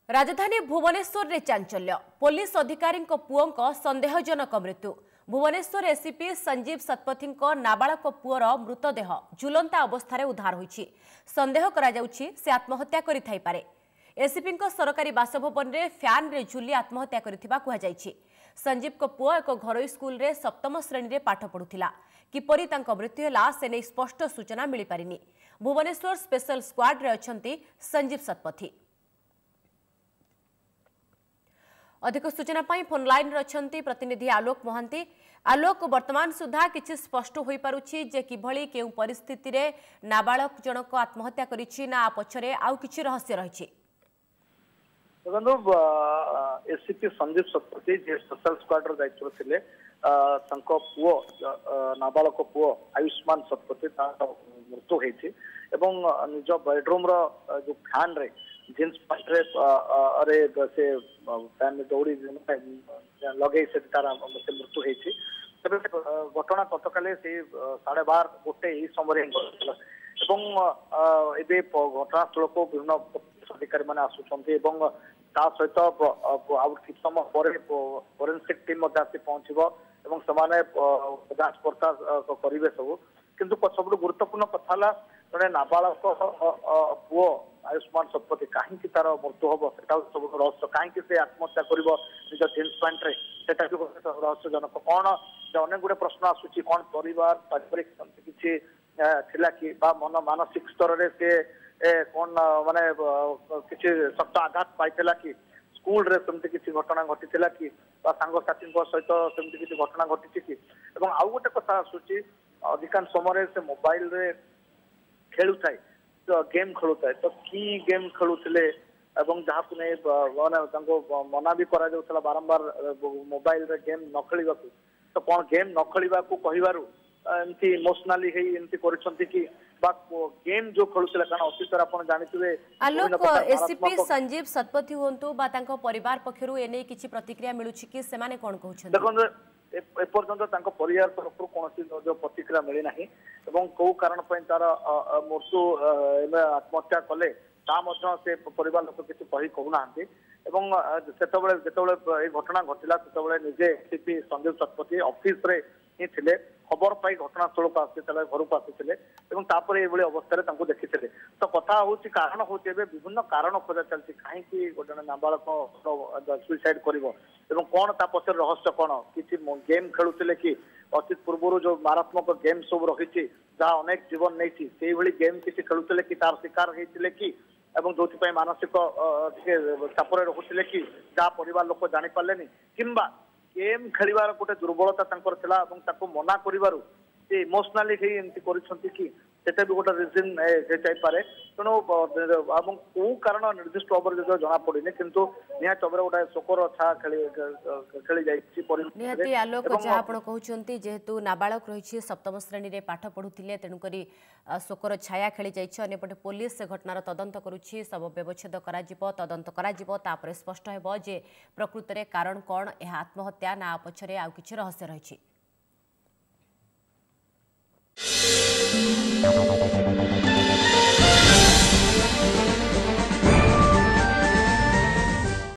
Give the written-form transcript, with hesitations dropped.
राजधानी भुवनेश्वर रे चांचल्य पुलिस अधिकारी पुओं संदेहजनक मृत्यु। भुवनेश्वर एसीपी संजीव शतपथी नाबालक पुअर मृतदेह झुलंता अवस्था उद्धार होईछि। संदेह करा जाउछि से आत्महत्या करिथाइपारे। एसीपी सरकारी बासभवन रे फैन रे झुली आत्महत्या करिथिबा कुहा जाइछि। संजीव को पुओ एक घरोई स्कूल रे सप्तम श्रेणी रे पाठ पढुथिला। किपरि तांको मृत्यु होला से नै स्पष्ट सूचना मिली पारिनी। भुवनेश्वर स्पेशल स्क्वाड रे अछंती संजीव शतपथी। अधिक सूचना पाई फोन लाइन रही प्रतिनिधि आलोक महांती। आलोक, वर्तमान सुधा किछि स्पष्ट हो पारुछि जे किभଳି केउ परिस्थिति रे नाबालक जनक आत्महत्या करिछि ना पछरे आउ किछि रहस्य रहिछि? देखो एसीपी संजीव शतपथी जे स्पेशल स्क्वाड रो दायित्व थिले तांको पुओ नाबालक पुओ आयुष्मान शतपथी तांको मृत्यु हेछि एवं निज बेडरूम रो जो फैन रे जींस पैंट रे अरे से फैन दौड़ी लगे से तार मृत्यु होती। घटना गतकाली से 12:30 गोटे यही समय घटनास्थल को विभिन्न अधिकारी मैंने आसुंच सहित किस समय फोरेन्सिक टीम आसी पहुंचब जांच पड़ताल करेंगे सब। किंतु सब गुरुत्वपूर्ण कथा जड़े नाबालक पुओ आयुष्मान शतपथी कहीं तार मृत्यु हम से सब रहस्य कहीं से आत्महत्या कर निज जीन्स पैंट से रहस्यजनक कौन अनेक गुड़े प्रश्न आसूची कौन परिवार पारिवारिक किसी कि मन मानसिक स्तर में से कौन माने किसी शक्त आघात पाइला कि स्कूल रे सेमती किसी घटना घटी कि सांगसाथी सहित सेमती किसी घटना घटी कि आउ गोटे कथा आसूची अधिकांश समय से मोबाइल रे खेलु थाए तो गेम खेलु थाए तो की गेम खेलुले जहाँ को मना भी करा जाउथला बारंबार मोबाइल रे गेम न खेलिबा तो कौन गेम न खेलिबा को कहिबारु एमती इमोशनली हे एमती करछंती कि बा गेम जो खेलुले कारण ऑफिसर आपण जानिथिबे। आलोक, एसीपी संजीव शतपथी होंतु बा तांको परिवार पक्षरु एने किछि प्रतिक्रिया मिलुछि कि से माने कोन कहउछन? देखो एपर्यंत परिवार तरफ कौन जो प्रतिक्रिया मिली ना कौ कारण तार मृत्यु आत्महत्या कले से परिवार लोक किसी कही कहूना जो घटना घटला से निजे एसीपी संजीव शतपथी ऑफिस रे ही थिले खबर पाई घटनास्थल को आसी घर को आसी ये अवस्था देखी तो कथा हूँ कारण हूँ विभिन्न कारण खोजा चलती कहीं गोटे नाबालक सुइसाइड कर कौन ता पचर रहस्य कौन किसी गेम खेलुले कि अतीत पूर्व जो मारात्मक गेम सब रही जहाँ अनेक जीवन नहीं गेम किसी खेलुले कि तार शिकार होते कि जो मानसिक चाप रोकते कि जहाँ परिवार लोक जापारे किंबा गेम खेलिबार गोटे दुर्बलता मना करिबारु से इमोशनली एमती कि सेटा भी गोटे रिजन होपारे तेणु कौ कारण निर्दिष्ट भाव में जना पड़े किंतु निहाती भाव गोटे शोकर छा खेली निहाती। आलोक, जहाँ आप कहते जेहेतु नाबालक रही सप्तम श्रेणी में पाठ पढ़ुले तेणुक शोकर छाया खेली जापटे पुलिस घटनार तदंत करुच्ची शव व्यवच्छेद तदंत कर स्पष्ट हो जे प्रकृत में कारण कौन यह आत्महत्या ना पछरे आउ किछि रहस्य रही।